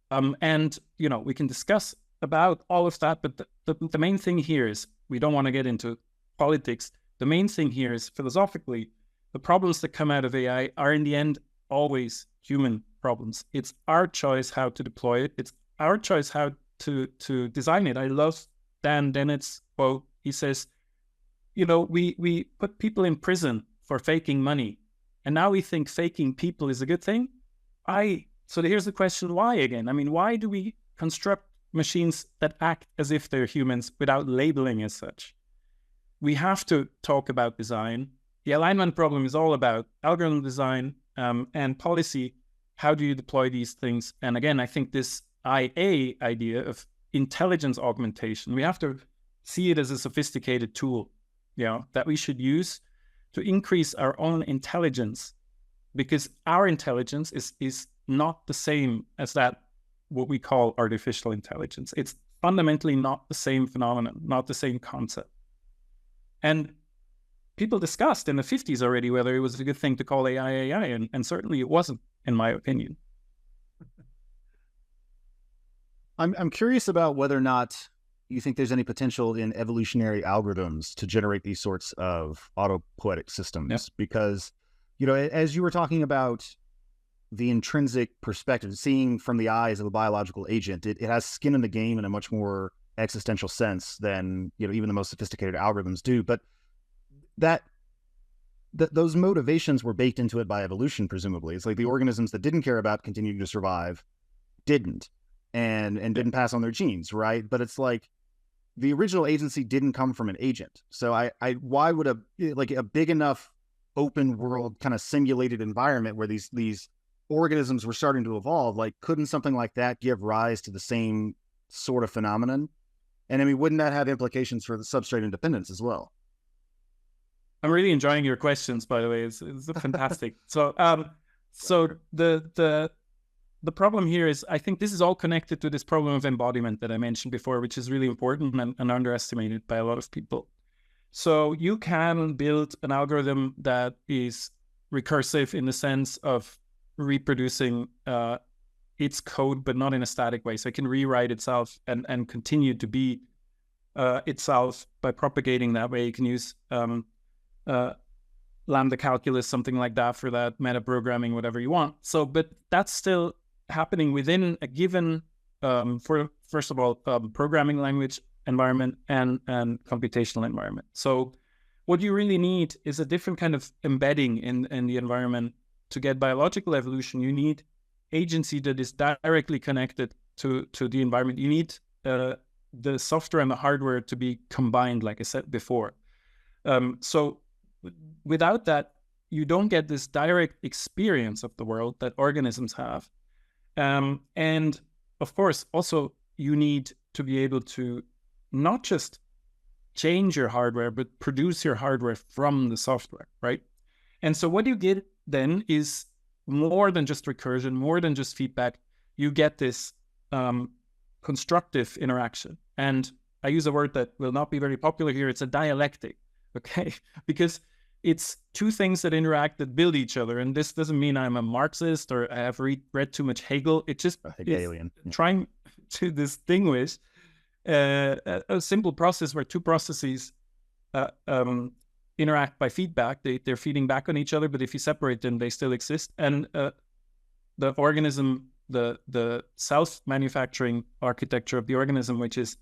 Speaker 3: And, we can discuss about all of that, but the main thing here is, we don't want to get into politics. The main thing here is, philosophically, the problems that come out of AI are in the end always human problems. It's our choice how to deploy it. It's our choice how to design it. I love Dan Dennett's quote. He says, we put people in prison for faking money, and now we think faking people is a good thing. So here's the question, why again? I mean, why do we construct machines that act as if they're humans without labeling as such? We have to talk about design. The alignment problem is all about algorithm design and policy. How do you deploy these things? And again, I think this IA idea of intelligence augmentation, we have to see it as a sophisticated tool, that we should use to increase our own intelligence, because our intelligence is not the same as that, what we call artificial intelligence. It's fundamentally not the same phenomenon, not the same concept. And people discussed in the 50s already whether it was a good thing to call AI, and certainly it wasn't, in my opinion.
Speaker 1: I'm curious about whether or not you think there's any potential in evolutionary algorithms to generate these sorts of autopoietic systems, because, as you were talking about the intrinsic perspective, seeing from the eyes of a biological agent, it has skin in the game in a much more existential sense than, even the most sophisticated algorithms do. But those motivations were baked into it by evolution, presumably. It's like the organisms that didn't care about continuing to survive didn't, and didn't pass on their genes, right? But it's like the original agency didn't come from an agent. So why would a big enough open world kind of simulated environment where these organisms were starting to evolve, couldn't something like that give rise to the same sort of phenomenon? And I mean, wouldn't that have implications for the substrate independence as well?
Speaker 3: I'm really enjoying your questions, by the way. It's fantastic. So the problem here is, I think this is all connected to this problem of embodiment that I mentioned before, which is really important and underestimated by a lot of people. So you can build an algorithm that is recursive in the sense of reproducing its code, but not in a static way. So it can rewrite itself and continue to be itself by propagating that way. You can use lambda calculus, something like that, for that metaprogramming, whatever you want. So, but that's still happening within a given, first of all, programming language environment and computational environment. So what you really need is a different kind of embedding in the environment. To get biological evolution, you need agency that is directly connected to the environment. You need the software and the hardware to be combined, like I said before. So without that, you don't get this direct experience of the world that organisms have. And of course, also, you need to be able to not just change your hardware, but produce your hardware from the software, right? And so what you get then is more than just recursion, more than just feedback. You get this constructive interaction. And I use a word that will not be very popular here. It's a dialectic, okay? Because it's two things that interact that build each other. And this doesn't mean I'm a Marxist or I have read too much Hegel. It just is trying to distinguish a simple process where two processes interact by feedback. They're feeding back on each other, but if you separate them, they still exist. And the organism, the self-manufacturing architecture of the organism, which is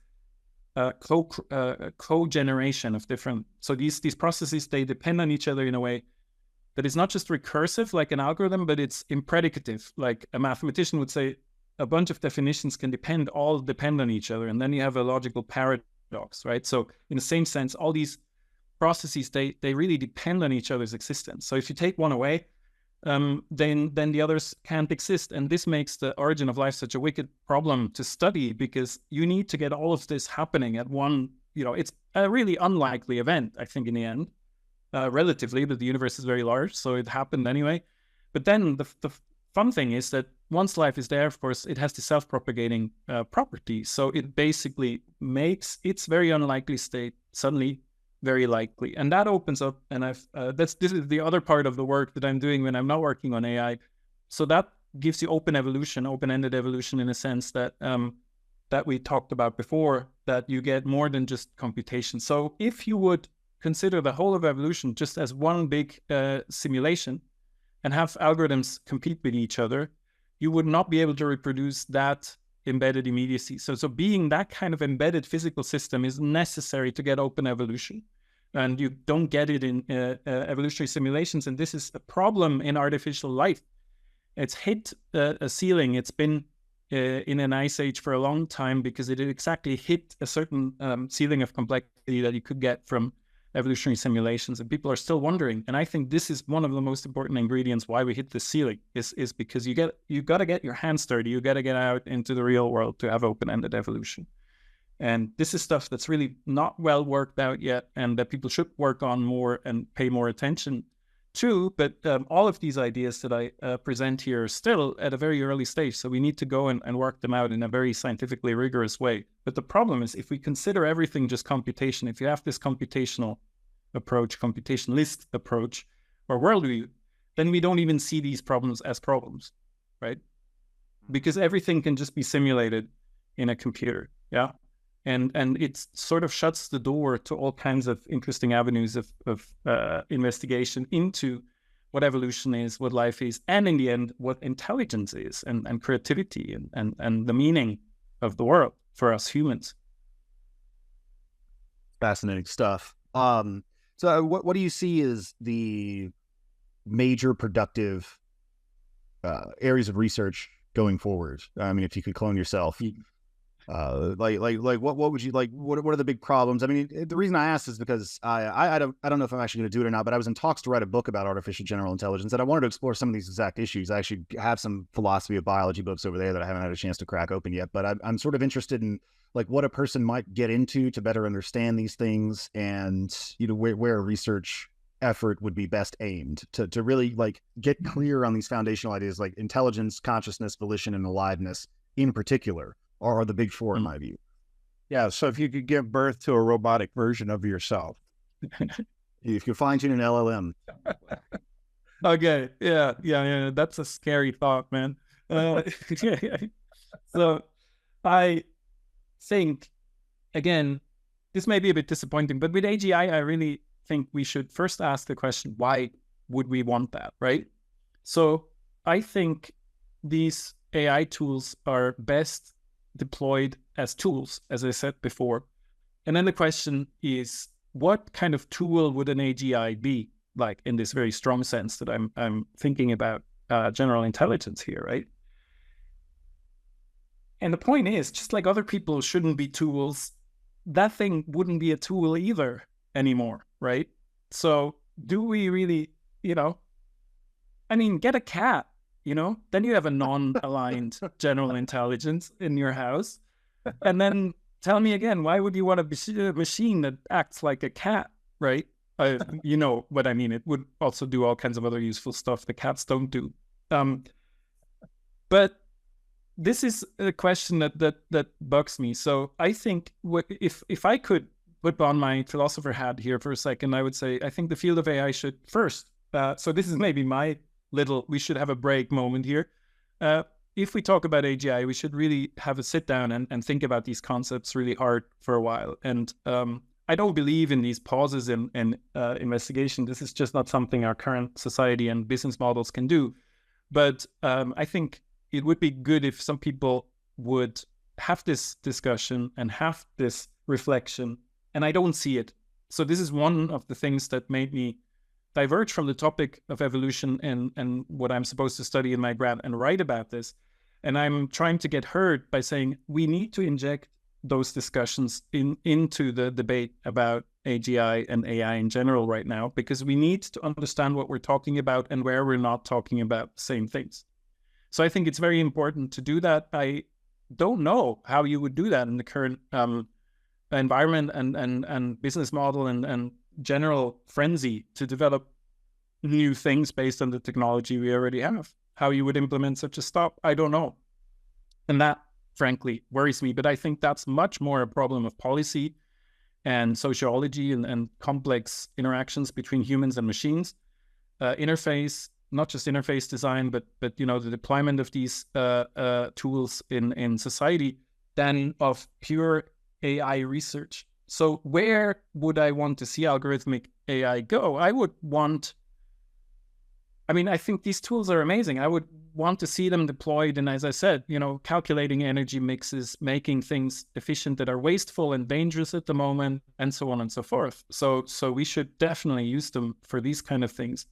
Speaker 3: co-generation of different. So these processes, they depend on each other in a way that is not just recursive like an algorithm, but it's impredicative. Like a mathematician would say, a bunch of definitions can all depend on each other, and then you have a logical paradox, right? So in the same sense, all these processes, they really depend on each other's existence. So if you take one away, then the others can't exist. And this makes the origin of life such a wicked problem to study, because you need to get all of this happening at one, it's a really unlikely event, I think, in the end, relatively, but the universe is very large, so it happened anyway. But then the fun thing is that once life is there, of course, it has the self-propagating property. So it basically makes its very unlikely state suddenly very likely, and that opens up. And this is the other part of the work that I'm doing when I'm not working on AI. So that gives you open-ended evolution, in a sense that that we talked about before, that you get more than just computation. So if you would consider the whole of evolution just as one big simulation and have algorithms compete with each other, you would not be able to reproduce that embedded immediacy. So being that kind of embedded physical system is necessary to get open evolution. And you don't get it in evolutionary simulations. And this is a problem in artificial life. It's hit a ceiling. It's been in an ice age for a long time, because it exactly hit a certain ceiling of complexity that you could get from evolutionary simulations, and people are still wondering. And I think this is one of the most important ingredients why we hit the ceiling, is because you got to get your hands dirty. You got to get out into the real world to have open-ended evolution. And this is stuff that's really not well worked out yet, and that people should work on more and pay more attention to. But all of these ideas that I present here are still at a very early stage, so we need to go and work them out in a very scientifically rigorous way. But the problem is, if we consider everything just computation, if you have this computational approach, computationalist approach, or worldview, then we don't even see these problems as problems, right? Because everything can just be simulated in a computer, yeah? And it sort of shuts the door to all kinds of interesting avenues of investigation into what evolution is, what life is, and in the end, what intelligence is, and creativity, and the meaning of the world for us humans.
Speaker 1: Fascinating stuff. So what do you see as the major productive areas of research going forward? I mean, if you could clone yourself, what would you like? What are the big problems? I mean, the reason I asked is because I don't know if I'm actually going to do it or not, but I was in talks to write a book about artificial general intelligence, and I wanted to explore some of these exact issues. I actually have some philosophy of biology books over there that I haven't had a chance to crack open yet, but I'm sort of interested in like what a person might get into to better understand these things, and where research effort would be best aimed to really like get clear on these foundational ideas like intelligence, consciousness, volition, and aliveness in particular are the big four in my view.
Speaker 2: Yeah. So if you could give birth to a robotic version of yourself,
Speaker 1: if you fine tune an LLM.
Speaker 3: Okay. Yeah. That's a scary thought, man. So I think, again, this may be a bit disappointing, but with AGI, I really think we should first ask the question, why would we want that, right? So I think these AI tools are best deployed as tools, as I said before. And then the question is, what kind of tool would an AGI be, like in this very strong sense that I'm thinking about general intelligence here, right? And the point is, just like other people shouldn't be tools, that thing wouldn't be a tool either anymore, right? So do we really, I mean, get a cat, then you have a non-aligned general intelligence in your house. And then tell me again, why would you want a machine that acts like a cat, right? You know what I mean? It would also do all kinds of other useful stuff the cats don't do. But this is a question that bugs me. So I think if I could put on my philosopher hat here for a second, I would say I think the field of AI should first. So this is maybe my little, we should have a break moment here. If we talk about AGI, we should really have a sit down and think about these concepts really hard for a while. And I don't believe in these pauses in investigation. This is just not something our current society and business models can do. But I think it would be good if some people would have this discussion and have this reflection, and I don't see it. So this is one of the things that made me diverge from the topic of evolution and what I'm supposed to study in my grad and write about this. And I'm trying to get heard by saying we need to inject those discussions into the debate about AGI and AI in general right now, because we need to understand what we're talking about and where we're not talking about the same things. So I think it's very important to do that. I don't know how you would do that in the current environment and business model and general frenzy to develop new things based on the technology we already have. How you would implement such a stop, I don't know. And that, frankly, worries me. But I think that's much more a problem of policy and sociology and complex interactions between humans and machines. Interface, not just interface design, but the deployment of these tools in society, than of pure AI research. So where would I want to see algorithmic AI go? I think these tools are amazing. I would want to see them deployed and, as I said, calculating energy mixes, making things efficient that are wasteful and dangerous at the moment, and so on and so forth. So we should definitely use them for these kind of things.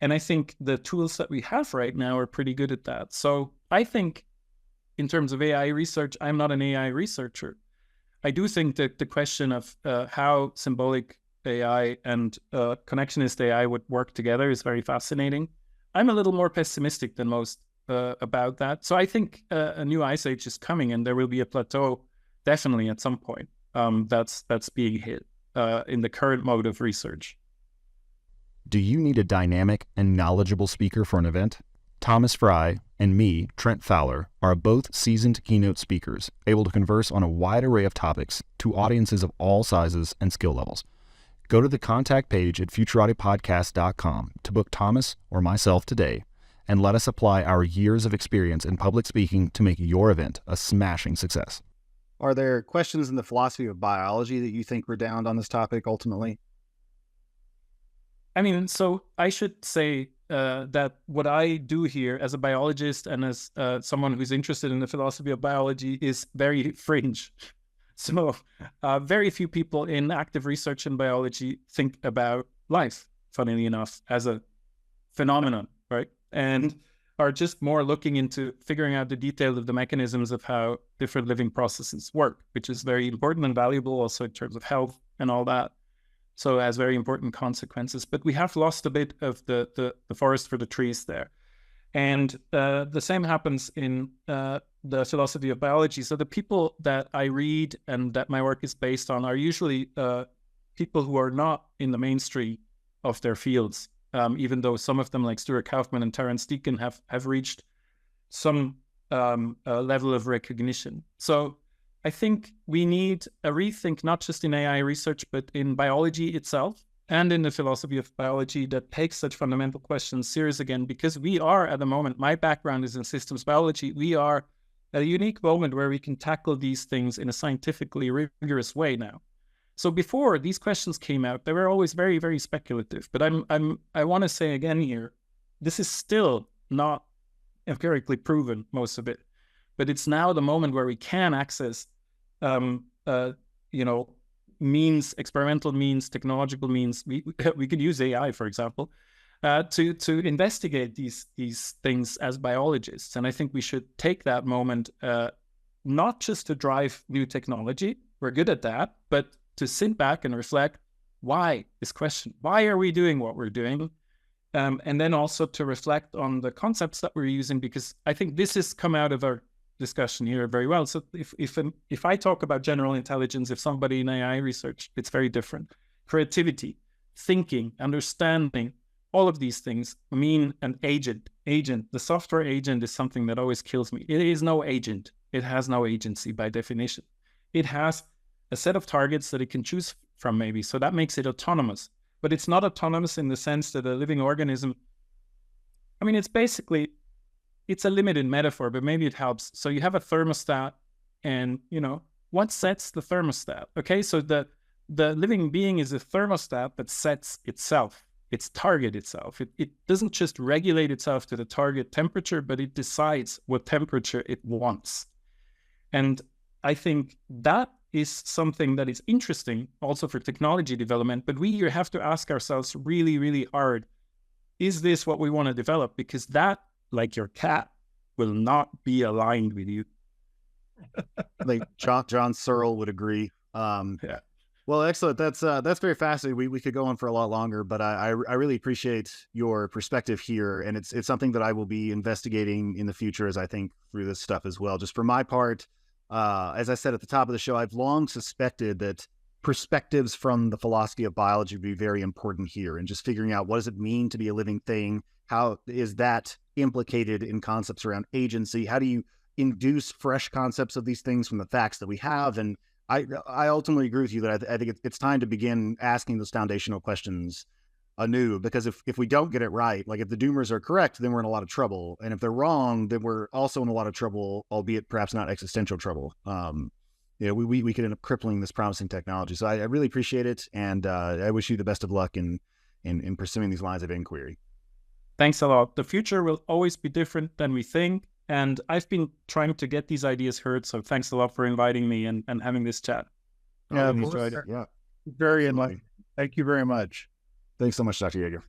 Speaker 3: And I think the tools that we have right now are pretty good at that. So I think in terms of AI research, I'm not an AI researcher. I do think that the question of how symbolic AI and connectionist AI would work together is very fascinating. I'm a little more pessimistic than most about that. So I think a new ice age is coming, and there will be a plateau definitely at some point that's being hit in the current mode of research.
Speaker 1: Do you need a dynamic and knowledgeable speaker for an event? Thomas Fry and me, Trent Fowler, are both seasoned keynote speakers, able to converse on a wide array of topics to audiences of all sizes and skill levels. Go to the contact page at futuraudiopodcast.com to book Thomas or myself today, and let us apply our years of experience in public speaking to make your event a smashing success. Are there questions in the philosophy of biology that you think redound on this topic ultimately?
Speaker 3: So I should say that what I do here as a biologist and as someone who's interested in the philosophy of biology is very fringe. So very few people in active research in biology think about life, funnily enough, as a phenomenon, right? And are just more looking into figuring out the details of the mechanisms of how different living processes work, which is very important and valuable also in terms of health and all that. So it has very important consequences. But we have lost a bit of the forest for the trees there. And the same happens in the philosophy of biology. So the people that I read and that my work is based on are usually people who are not in the mainstream of their fields, even though some of them, like Stuart Kauffman and Terence Deacon, have reached some level of recognition. So I think we need a rethink, not just in AI research, but in biology itself and in the philosophy of biology that takes such fundamental questions serious again, because we are at the moment, my background is in systems biology, we are at a unique moment where we can tackle these things in a scientifically rigorous way now. So before these questions came out, they were always very, very speculative. But I want to say again here, this is still not empirically proven, most of it. But it's now the moment where we can access means, experimental means, technological means. We could use AI, for example, to investigate these things as biologists. And I think we should take that moment, not just to drive new technology, we're good at that, but to sit back and reflect, why this question? Why are we doing what we're doing? And then also to reflect on the concepts that we're using, because I think this has come out of our discussion here very well. So if I talk about general intelligence, if somebody in AI research, it's very different. Creativity, thinking, understanding, all of these things mean an agent. The software agent is something that always kills me. It is no agent. It has no agency by definition. It has a set of targets that it can choose from, maybe. So that makes it autonomous. But it's not autonomous in the sense that a living organism, I mean, it's a limited metaphor, but maybe it helps. So you have a thermostat, and, what sets the thermostat? Okay, so the living being is a thermostat that sets itself, its target itself. It doesn't just regulate itself to the target temperature, but it decides what temperature it wants. And I think that is something that is interesting also for technology development, but we here have to ask ourselves really, really hard, is this what we want to develop? Because that, like your cat, will not be aligned with you.
Speaker 1: I think John Searle would agree.
Speaker 3: Yeah.
Speaker 1: Well, excellent. That's very fascinating. We could go on for a lot longer, but I really appreciate your perspective here, and it's something that I will be investigating in the future as I think through this stuff as well. Just for my part, as I said at the top of the show, I've long suspected that perspectives from the philosophy of biology would be very important here, and just figuring out what does it mean to be a living thing? How is that implicated in concepts around agency? How do you induce fresh concepts of these things from the facts that we have? And I ultimately agree with you that I think it's time to begin asking those foundational questions anew, because if we don't get it right, like if the doomers are correct, then we're in a lot of trouble. And if they're wrong, then we're also in a lot of trouble, albeit perhaps not existential trouble. We could end up crippling this promising technology. So I really appreciate it. And I wish you the best of luck in pursuing these lines of inquiry.
Speaker 3: Thanks a lot. The future will always be different than we think. And I've been trying to get these ideas heard. So thanks a lot for inviting me and having this chat.
Speaker 2: Yeah,
Speaker 1: I've enjoyed it. Yeah.
Speaker 2: Very enlightening. Thank you very much.
Speaker 1: Thanks so much, Dr. Jaeger.